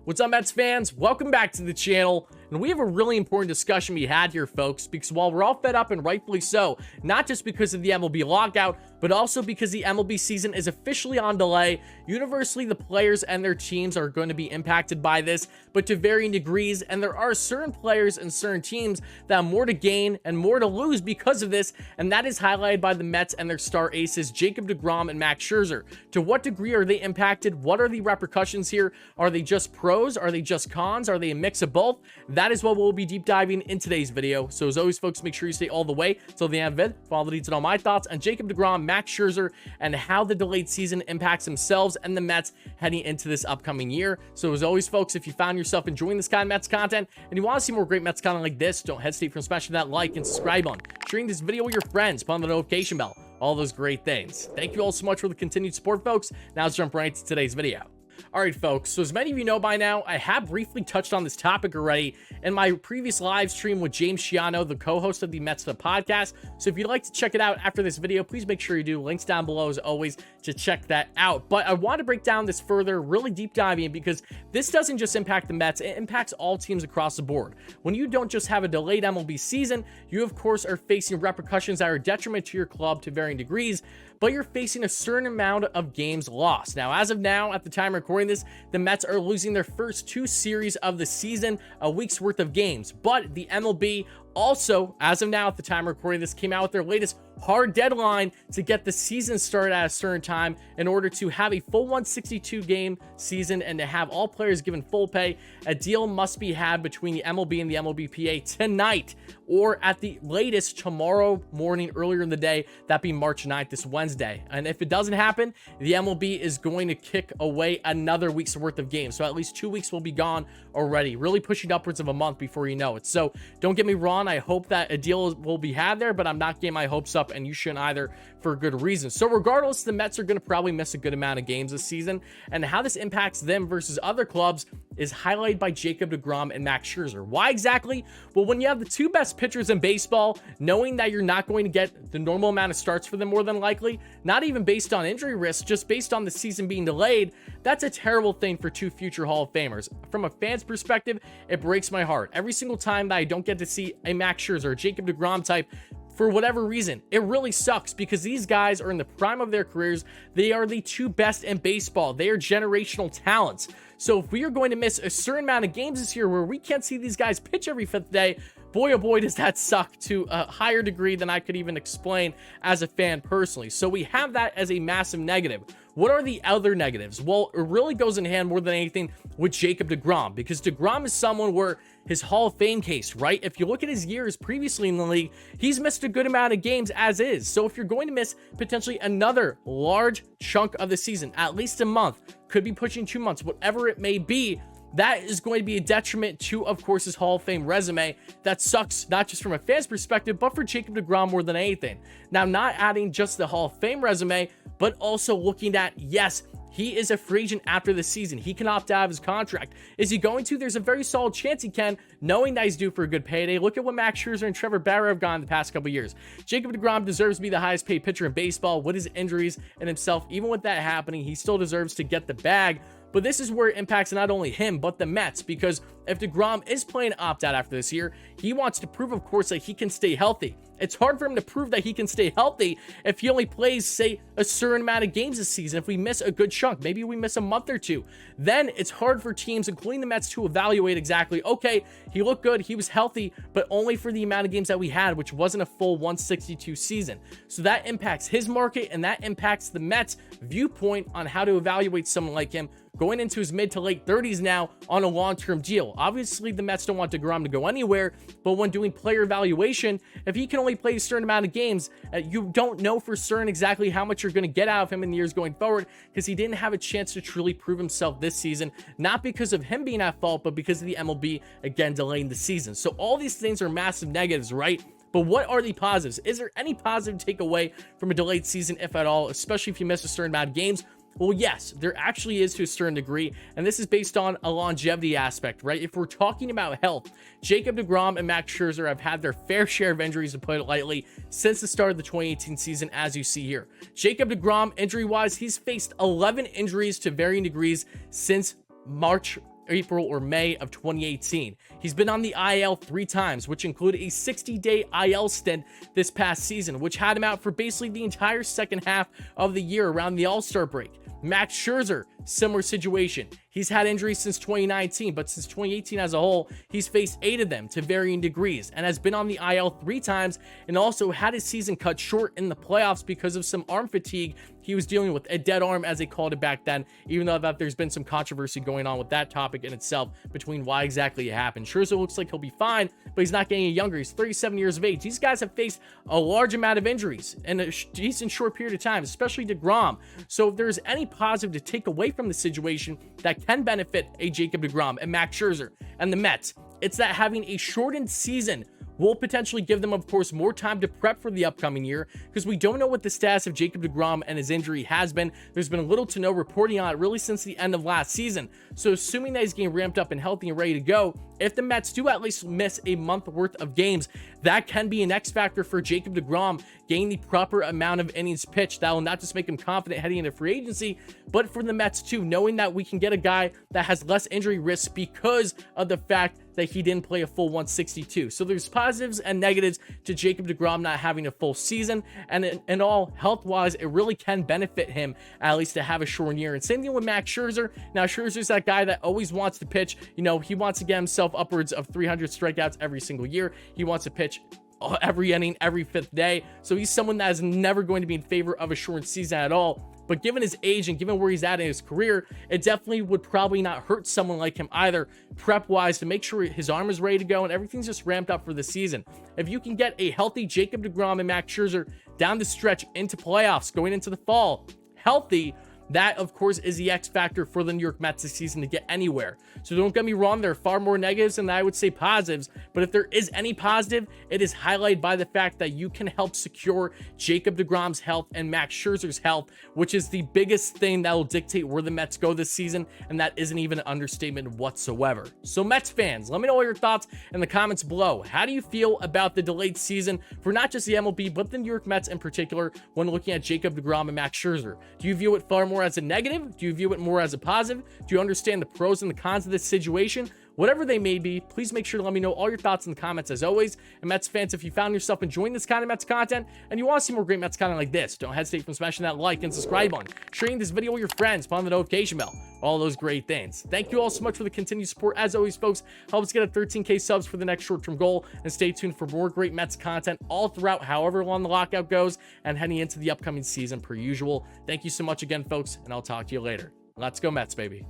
What's up, Mets fans? Welcome back to the channel. And we have a really important discussion we had here, folks, because while we're all fed up, and rightfully so, not just because of the MLB lockout, but also because the MLB season is officially on delay, universally the players and their teams are going to be impacted by this, but to varying degrees, and there are certain players and certain teams that have more to gain and more to lose because of this, and that is highlighted by the Mets and their star aces, Jacob deGrom and Max Scherzer. To what degree are they impacted? What are the repercussions here? Are they just pros? Are they just cons? Are they a mix of both? That is what we'll be deep diving in today's video. So as always, folks, make sure you stay all the way till the end of it for all the details and all my thoughts on Jacob deGrom, Max Scherzer, and how the delayed season impacts themselves and the Mets heading into this upcoming year. So as always, folks, if you found yourself enjoying this kind of Mets content and you want to see more great Mets content like this, don't hesitate from smashing that like and subscribe button, sharing this video with your friends, put on the notification bell, all those great things. Thank you all so much for the continued support, folks. Now let's jump right into today's video. All right, folks, so as many of you know by now, I have briefly touched on this topic already in my previous live stream with James Shiano, the co-host of the Mets the podcast. So if you'd like to check it out after this video, please make sure you do. Links down below as always to check that out. But I want to break down this further, really deep diving, because this doesn't just impact the Mets, it impacts all teams across the board. When you don't just have a delayed MLB season, you of course are facing repercussions that are detriment to your club to varying degrees, but you're facing a certain amount of games lost. Now, as of now, at the time recording this, the Mets are losing their first 2 series of the season, a week's worth of games. But the MLB also, as of now, at the time recording this, came out with their latest hard deadline to get the season started at a certain time in order to have a full 162 game season and to have all players given full pay. A deal must be had between the MLB and the MLBPA tonight, or at the latest tomorrow morning, earlier in the day, that being March 9th, this Wednesday. And if it doesn't happen, the MLB is going to kick away another week's worth of games. So at least 2 weeks will be gone already, really pushing upwards of a month before you know it. So don't get me wrong, I hope that a deal will be had there, but I'm not getting my hopes up, and you shouldn't either, for good reason. So regardless, the Mets are going to probably miss a good amount of games this season, and how this impacts them versus other clubs is highlighted by Jacob deGrom and Max Scherzer. Why exactly? Well, when you have the 2 best pitchers in baseball, knowing that you're not going to get the normal amount of starts for them more than likely, not even based on injury risk, just based on the season being delayed, that's a terrible thing for 2 future Hall of Famers. From a fan's perspective, it breaks my heart. Every single time that I don't get to see a Max Scherzer or Jacob deGrom type, for whatever reason, it really sucks, because these guys are in the prime of their careers. They are the 2 best in baseball. They are generational talents. So if we are going to miss a certain amount of games this year where we can't see these guys pitch every 5th day, boy, oh boy, does that suck to a higher degree than I could even explain as a fan personally. So we have that as a massive negative. What are the other negatives? Well, it really goes in hand more than anything with Jacob deGrom, because deGrom is someone where his Hall of Fame case, right? If you look at his years previously in the league, he's missed a good amount of games as is. So if you're going to miss potentially another large chunk of the season, at least a month, could be pushing 2 months, whatever it may be, that is going to be a detriment to, of course, his Hall of Fame resume. That sucks, not just from a fan's perspective, but for Jacob deGrom more than anything. Now, not adding just the Hall of Fame resume, but also looking at, yes, he is a free agent after the season. He can opt out of his contract. Is he going to? There's a very solid chance he can, knowing that he's due for a good payday. Look at what Max Scherzer and Trevor Bauer have gone the past couple years. Jacob deGrom deserves to be the highest paid pitcher in baseball with his injuries and himself. Even with that happening, he still deserves to get the bag. But this is where it impacts not only him, but the Mets, because if deGrom is playing opt-out after this year, he wants to prove, of course, that he can stay healthy. It's hard for him to prove that he can stay healthy if he only plays, say, a certain amount of games this season. If we miss a good chunk, maybe we miss a month or 2, then it's hard for teams, including the Mets, to evaluate exactly, okay, he looked good, he was healthy, but only for the amount of games that we had, which wasn't a full 162 season. So that impacts his market, and that impacts the Mets' viewpoint on how to evaluate someone like him going into his mid to late 30s now on a long-term deal. Obviously, the Mets don't want deGrom to go anywhere, but when doing player evaluation, if he can only play a certain amount of games, you don't know for certain exactly how much you're going to get out of him in the years going forward, because he didn't have a chance to truly prove himself this season, not because of him being at fault, but because of the MLB, again, delaying the season. So all these things are massive negatives, right? But what are the positives? Is there any positive takeaway from a delayed season, if at all, especially if you miss a certain amount of games? Well, yes, there actually is to a certain degree, and this is based on a longevity aspect, right? If we're talking about health, Jacob deGrom and Max Scherzer have had their fair share of injuries, to put it lightly, since the start of the 2018 season, as you see here. Jacob deGrom, injury-wise, he's faced 11 injuries to varying degrees since March April or May of 2018. He's been on the IL 3 times, which included a 60-day IL stint this past season, which had him out for basically the entire second half of the year around the All-Star break. Max Scherzer, similar situation. He's had injuries since 2019, but since 2018 as a whole, he's faced 8 of them to varying degrees and has been on the IL 3 times and also had his season cut short in the playoffs because of some arm fatigue he was dealing with, a dead arm as they called it back then, even though that there's been some controversy going on with that topic in itself between why exactly it happened. Scherzer looks like he'll be fine, but he's not getting any younger. He's 37 years of age. These guys have faced a large amount of injuries in a decent short period of time, especially deGrom. So if there's any positive to take away from the situation that can benefit a Jacob deGrom and Max Scherzer and the Mets, it's that having a shortened season will potentially give them, of course, more time to prep for the upcoming year, because we don't know what the status of Jacob deGrom and his injury has been. There's been little to no reporting on it really since the end of last season. So assuming that he's getting ramped up and healthy and ready to go, if the Mets do at least miss a month worth of games, that can be an X factor for Jacob deGrom getting the proper amount of innings pitched. That will not just make him confident heading into free agency, but for the Mets too, knowing that we can get a guy that has less injury risk because of the fact that he didn't play a full 162. So there's positives and negatives to Jacob deGrom not having a full season, and in all, health-wise, it really can benefit him at least to have a short year. And same thing with Max Scherzer. Now, Scherzer's that guy that always wants to pitch. You know, he wants to get himself upwards of 300 strikeouts every single year. He wants to pitch every inning, every 5th day. So he's someone that is never going to be in favor of a short season at all. But given his age and given where he's at in his career, it definitely would probably not hurt someone like him either, prep-wise, to make sure his arm is ready to go and everything's just ramped up for the season. If you can get a healthy Jacob deGrom and Max Scherzer down the stretch into playoffs, going into the fall, healthy, that, of course, is the X factor for the New York Mets this season to get anywhere. So don't get me wrong, there are far more negatives than I would say positives, but if there is any positive, it is highlighted by the fact that you can help secure Jacob deGrom's health and Max Scherzer's health, which is the biggest thing that will dictate where the Mets go this season, and that isn't even an understatement whatsoever. So Mets fans, let me know all your thoughts in the comments below. How do you feel about the delayed season for not just the MLB, but the New York Mets in particular when looking at Jacob deGrom and Max Scherzer? Do you view it far more as a negative? Do you view it more as a positive? Do you understand the pros and the cons of this situation? Whatever they may be, please make sure to let me know all your thoughts in the comments as always. And Mets fans, if you found yourself enjoying this kind of Mets content and you want to see more great Mets content like this, don't hesitate from smashing that like and subscribe button, sharing this video with your friends, on the notification bell, all those great things. Thank you all so much for the continued support. As always, folks, help us get a 13K subs for the next short-term goal, and stay tuned for more great Mets content all throughout however long the lockout goes and heading into the upcoming season per usual. Thank you so much again, folks, and I'll talk to you later. Let's go Mets, baby.